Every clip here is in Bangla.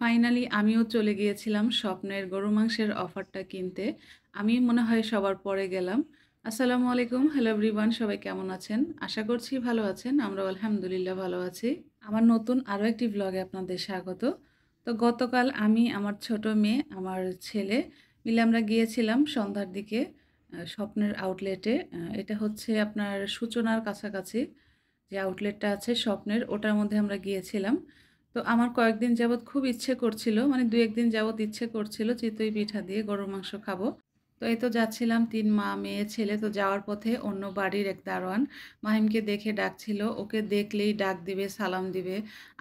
ফাইনালি আমিও চলে গিয়েছিলাম স্বপ্নের গরু মাংসের অফারটা কিনতে। আমি মনে হয় সবার পরে গেলাম। আসসালামু আলাইকুম, হ্যালো এভরিওয়ান, সবাই কেমন আছেন? আশা করছি ভালো আছেন। আমরাও আলহামদুলিল্লাহ ভালো আছি। আমার নতুন আরও একটি ভ্লগে আপনাদের স্বাগত। তো গতকাল আমি, আমার ছোট মেয়ে, আমার ছেলে মিলে আমরা গিয়েছিলাম সন্ধ্যার দিকে স্বপ্নের আউটলেটে। এটা হচ্ছে আপনার সূচনার কাছাকাছি যে আউটলেটটা আছে স্বপ্নের, ওটার মধ্যে আমরা গিয়েছিলাম। তো আমার কয়েকদিন যাবৎ খুব ইচ্ছে করছিল, মানে ২-১ দিন যাবৎ ইচ্ছে করছিল চিতই পিঠা দিয়ে গরুর মাংস খাবো। তো এই তো যাচ্ছিলাম ৩ মা, মেয়ে, ছেলে। তো যাওয়ার পথে অন্য বাড়ির এক দারোয়ান মাহিমকে দেখে ডাকছিল। ওকে দেখলেই ডাক দিবে, সালাম দিবে,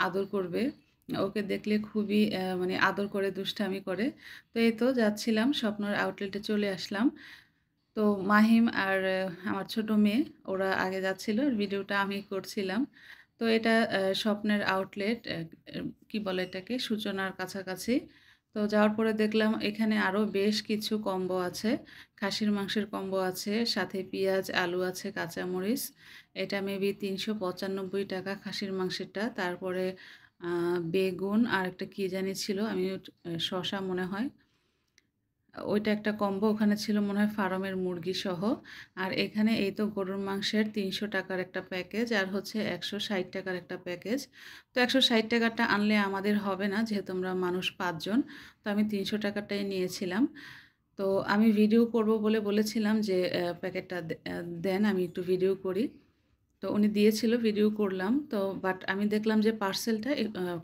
আদর করবে। ওকে দেখলে খুবই মানে আদর করে, দুষ্টামি করে। তো এই তো যাচ্ছিলাম, স্বপ্নের আউটলেটে চলে আসলাম। তো মাহিম আর আমার ছোট মেয়ে ওরা আগে যাচ্ছিল, আর ভিডিওটা আমি করছিলাম। তো এটা স্বপ্নের আউটলেট, কি বলে এটাকে, সূচনার কাছাকাছি। তো যাওয়ার পরে দেখলাম এখানে আরও বেশ কিছু কম্বো আছে। খাসির মাংসের কম্বো আছে, সাথে পেঁয়াজ, আলু আছে, কাঁচামরিচ। এটা মেবি ৩৯৫ টাকা খাসির মাংসেরটা। তারপরে বেগুন আর একটা কী জানি ছিল, আমি শসা মনে হয়। ওইটা একটা কম্বো ওখানে ছিল মনে হয়, ফার্মের মুরগি সহ। আর এখানে এই তো গরুর মাংসের ৩০০ টাকার একটা প্যাকেজ, আর হচ্ছে ১৬০ টাকার একটা প্যাকেজ। তো ১৬০ টাকারটা আনলে আমাদের হবে না, যেহেতু আমরা মানুষ ৫ জন। তো আমি ৩০০ টাকারটাই নিয়েছিলাম। তো আমি ভিডিও করব বলে বলেছিলাম যে প্যাকেটটা দেন, আমি একটু ভিডিও করি। তো উনি দিয়েছিল, ভিডিও করলাম। তো বাট আমি দেখলাম যে পার্সেলটা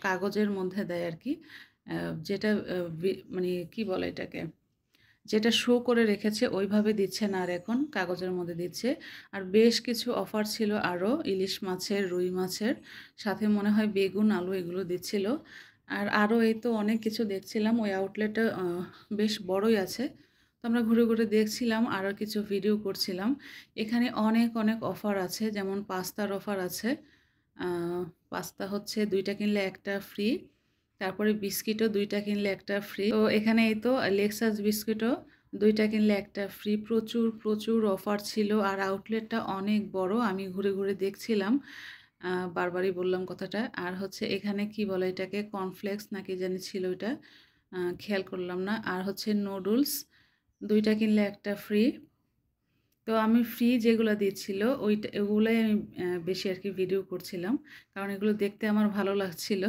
কাগজের মধ্যে দেয় আর কি। যেটা মানে কি বলে এটাকে, যেটা শো করে রেখেছে ওইভাবে দিচ্ছে না, আর এখন কাগজের মধ্যে দিচ্ছে। আর বেশ কিছু অফার ছিল আরও, ইলিশ মাছের, রুই মাছের, সাথে মনে হয় বেগুন, আলু এগুলো দিচ্ছিল। আর আরও এই তো অনেক কিছু দেখছিলাম। ওই আউটলেটটা বেশ বড়ই আছে। তো আমরা ঘুরে ঘুরে দেখছিলাম, আরও কিছু ভিডিও করছিলাম। এখানে অনেক অনেক অফার আছে, যেমন পাস্তার অফার আছে। আহ, পাস্তা হচ্ছে ২টা কিনলে একটা ফ্রি। তারপরে বিস্কিটও ২টা কিনলে একটা ফ্রি। তো এখানে এই তো লেক্সাস বিস্কিটও ২টা কিনলে একটা ফ্রি। প্রচুর প্রচুর অফার ছিল, আর আউটলেটটা অনেক বড়। আমি ঘুরে ঘুরে দেখছিলাম, বারবারই বললাম কথাটা। আর হচ্ছে এখানে কি বলে এটাকে, কর্নফ্লেক্স নাকি জানি ছিল এটা, খেয়াল করলাম না। আর হচ্ছে নুডলস ২টা কিনলে একটা ফ্রি। তো আমি ফ্রি যেগুলো দিচ্ছিল ওগুলোই আমি বেশি আর কি ভিডিও করছিলাম, কারণ এগুলো দেখতে আমার ভালো লাগছিল।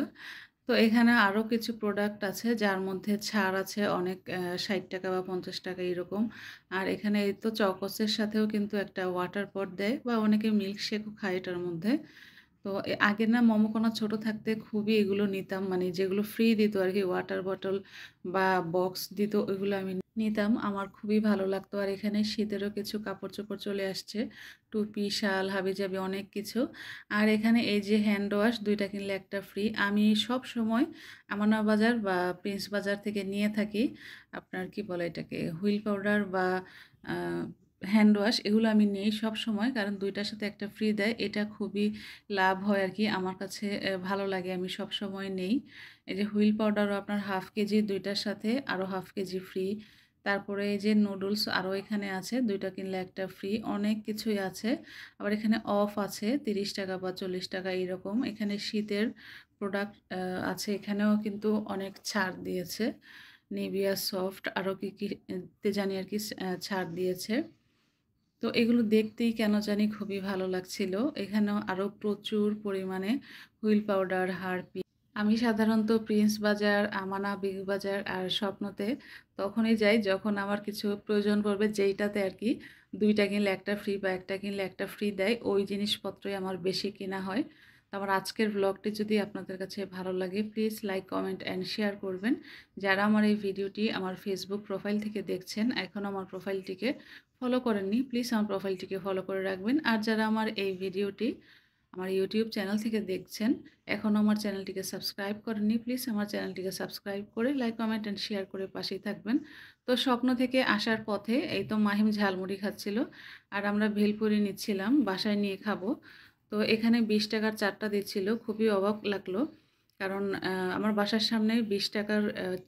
তো এখানে আরও কিছু প্রোডাক্ট আছে যার মধ্যে ছাড় আছে অনেক, ৬০ টাকা বা ৫০ টাকা এরকম। আর এখানে এই তো চকোসের সাথেও কিন্তু একটা ওয়াটার পট দেয়, বা অনেকে মিল্কশেকও খায় এটার মধ্যে। তো আগে না মোমোকণা ছোট থাকতে খুবই এগুলো নিতাম, মানে যেগুলো ফ্রি দিত আর কি, ওয়াটার বটল বা বক্স দিত, ওইগুলো আমি নিতাম। আমার খুবই ভালো লাগতো। আর এখানে শীতেরও কিছু কাপড় চোপড় চলে আসছে, টুপি, শাল, হাবিজাবি অনেক কিছু। আর এখানে এই যে হ্যান্ড ওয়াশ ২টা কিনলে একটা ফ্রি। আমি সব সময় আমানা বাজার বা প্রিন্স বাজার থেকে নিয়ে থাকি আপনার কি বলে এটাকে, হুইল পাউডার বা হ্যান্ড ওয়াশ, এগুলো আমি নেই সব সময়, কারণ ২টার সাথে একটা ফ্রি দেয়। এটা খুবই লাভ হয় আর কি, আমার কাছে ভালো লাগে, আমি সব সময় নেই। এই যে হুইল পাউডারও আপনার 1/2 কেজি, ২টার সাথে আরও 1/2 কেজি ফ্রি। তারপরে এই যে নুডলস আরও এখানে আছে, ২টা কিনলে একটা ফ্রি। অনেক কিছুই আছে। আবার এখানে অফ আছে 30 টাকা বা 40 টাকা এরকম। এখানে শীতের প্রোডাক্ট আছে, এখানেও কিন্তু অনেক ছাড় দিয়েছে। নিভিয়া সফট আরও কি কি তে জানি আর কি ছাড় দিয়েছে। তো এগুলো দেখতেই কেন জানি খুবই ভালো লাগছিল। এখানেও আরও প্রচুর পরিমাণে হুইল পাউডার, হারপিক। আমি সাধারণত প্রিন্স বাজার, আমানা, বিগ বাজার আর স্বপ্নতে তখনই যাই যখন আমার কিছু প্রয়োজন পড়বে, যেইটাতে আর কি ২টা কিনলে একটা ফ্রি বা একটা কিনলে একটা ফ্রি দেয়, ওই জিনিসপত্রই আমার বেশি কেনা হয়। তো আমার আজকের ব্লগটি যদি আপনাদের কাছে ভালো লাগে, please like, comment and share করবেন। যারা আমার এই ভিডিওটি আমার ফেসবুক প্রোফাইল থেকে দেখছেন, এখনও আমার প্রোফাইলটিকে ফলো করেননি, প্লিজ আমার প্রোফাইলটিকে ফলো করে রাখবেন। আর যারা আমার এই ভিডিওটি আমার ইউটিউব চ্যানেল থেকে দেখছেন, এখনও আমার চ্যানেলটিকে সাবস্ক্রাইব করেননি, প্লিজ আমার চ্যানেলটিকে সাবস্ক্রাইব করে লাইক, কমেন্ট অ্যান্ড শেয়ার করে পাশেই থাকবেন। তো স্বপ্ন থেকে আসার পথে এই তো মাহিম ঝালমুড়ি খাচ্ছিল, আর আমরা ভেলপুরি নিচ্ছিলাম বাসায় নিয়ে খাবো। তো এখানে ২০ টাকার 4টা দিচ্ছিল, খুবই অবাক লাগলো, কারণ আমার বাসার সামনে ২০ টাকার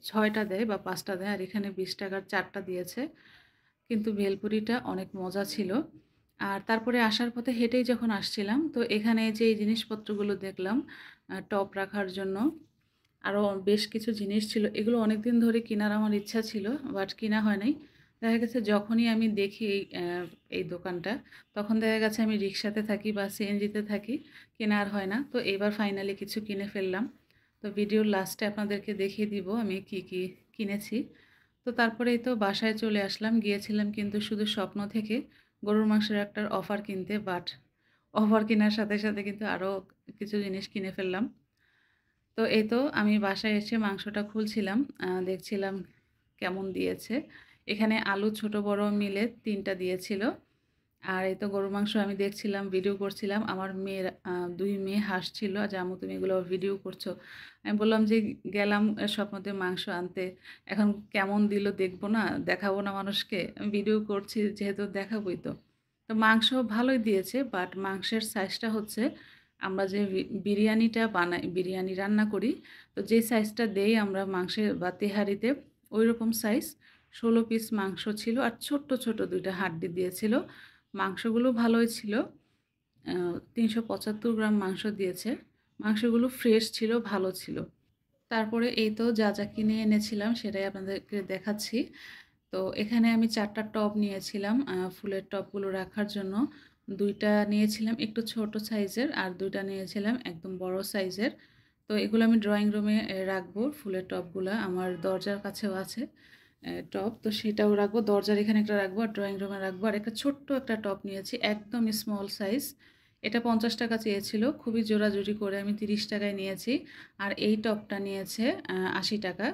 6টা দেয় বা 5টা দেয়, আর এখানে ২০ টাকার 4টা দিয়েছে। কিন্তু ভেলপুরিটা অনেক মজা ছিল। আর তারপরে আসার পথে হেঁটেই যখন আসছিলাম, তো এখানে যে এই জিনিসপত্রগুলো দেখলাম টপ রাখার জন্য, আরও বেশ কিছু জিনিস ছিল। এগুলো অনেকদিন ধরে কেনার আমার ইচ্ছা ছিল, বাট কিনা হয় নাই। দেখা গেছে যখনই আমি দেখি এই দোকানটা, তখন দেখা গেছে আমি রিক্সাতে থাকি বা সিএনজিতে থাকি, কেনা আর হয় না। তো এবার ফাইনালি কিছু কিনে ফেললাম। তো ভিডিওর লাস্টে আপনাদেরকে দেখিয়ে দিব আমি কি কি কিনেছি। তো তারপরেই তো বাসায় চলে আসলাম। গিয়েছিলাম কিন্তু শুধু স্বপ্ন থেকে গরুর মাংসের একটা অফার কিনতে, বাট অফার কেনার সাথে সাথে কিন্তু আরও কিছু জিনিস কিনে ফেললাম। তো এই তো আমি বাসায় এসে মাংসটা খুলছিলাম, দেখছিলাম কেমন দিয়েছে। এখানে আলু ছোট বড় মিলে ৩ টা দিয়েছিল। আর এই তো গরুর মাংস আমি দেখছিলাম, ভিডিও করছিলাম। আমার মেয়ের ২ মেয়ে হাসছিল যে, "আম্মু তুমি এগুলো ভিডিও করছো?" আমি বললাম যে, "গেলাম স্বপ্নতে মাংস আনতে। এখন কেমন দিল দেখবো না? দেখাবো না মানুষকে? আমি ভিডিও করছি যেহেতু দেখাবোই তো।" তো মাংস ভালোই দিয়েছে, বাট মাংসের সাইজটা হচ্ছে আমরা যে বিরিয়ানিটা বানাই, বিরিয়ানি রান্না করি, তো যে সাইজটা দেই আমরা মাংসের বা তেহারিতে, ওইরকম সাইজ ১৬ পিস মাংস ছিল আর ছোট্ট, ছোট ২ টা হাড্ডি দিয়েছিল। মাংসগুলো ভালোই ছিল। ৩৭৫ গ্রাম মাংস দিয়েছে। মাংসগুলো ফ্রেশ ছিল, ভালো ছিল। তারপরে এই তো যা, যা কিনে এনেছিলাম সেটাই আপনাদেরকে দেখাচ্ছি। তো এখানে আমি ৪ টা টব নিয়েছিলাম ফুলের টবগুলো রাখার জন্য। ২ টা নিয়েছিলাম একটু ছোট সাইজের আর ২ টা নিয়েছিলাম একদম বড় সাইজের। তো এগুলো আমি ড্রয়িং রুমে রাখবো, ফুলের টবগুলা। আমার দরজার কাছেও আছে টব, তো সেটাও রাখবো। দরজার এখানে একটা রাখবো আর ড্রয়িং রুমে রাখবো। আর একটা ছোট্ট একটা টব নিয়েছি, একদম স্মল সাইজ। এটা ৳৫০ চেয়েছিল। খুবই জোরাজুরি করে আমি ৳৩০ নিয়েছি। আর এই টবটা নিয়েছে ৳৮০।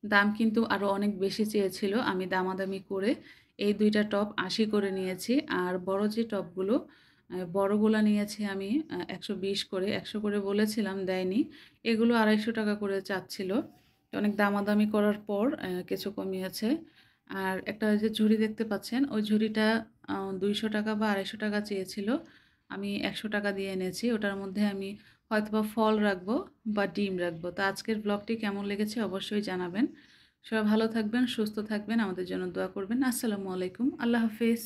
দাম কিন্তু আরও অনেক বেশি চেয়েছিল। আমি দামাদামি করে এই ২ টা টব ৮০ করে নিয়েছি। আর বড় যে টবগুলো, বড়গুলা নিয়েছি আমি ১২০ করে। ১০০ করে বলেছিলাম, দেয়নি। এগুলো ৳২৫০ করে চাচ্ছিল। তো অনেক দামাদামি করার পর কিছু কমিয়েছে। আর একটা ওই যে ঝুড়ি দেখতে পাচ্ছেন, ওই ঝুড়িটা ৳২০০ বা ৳২৫০ চেয়েছিল। আমি ৳১০০ দিয়ে এনেছি। ওটার মধ্যে আমি হয়তোবা ফল রাখবো বা ডিম রাখবো। তো আজকের ব্লগটি কেমন লেগেছে অবশ্যই জানাবেন। সবাই ভালো থাকবেন, সুস্থ থাকবেন, আমাদের জন্য দোয়া করবেন। আসসালামু আলাইকুম। আল্লাহ হাফেজ।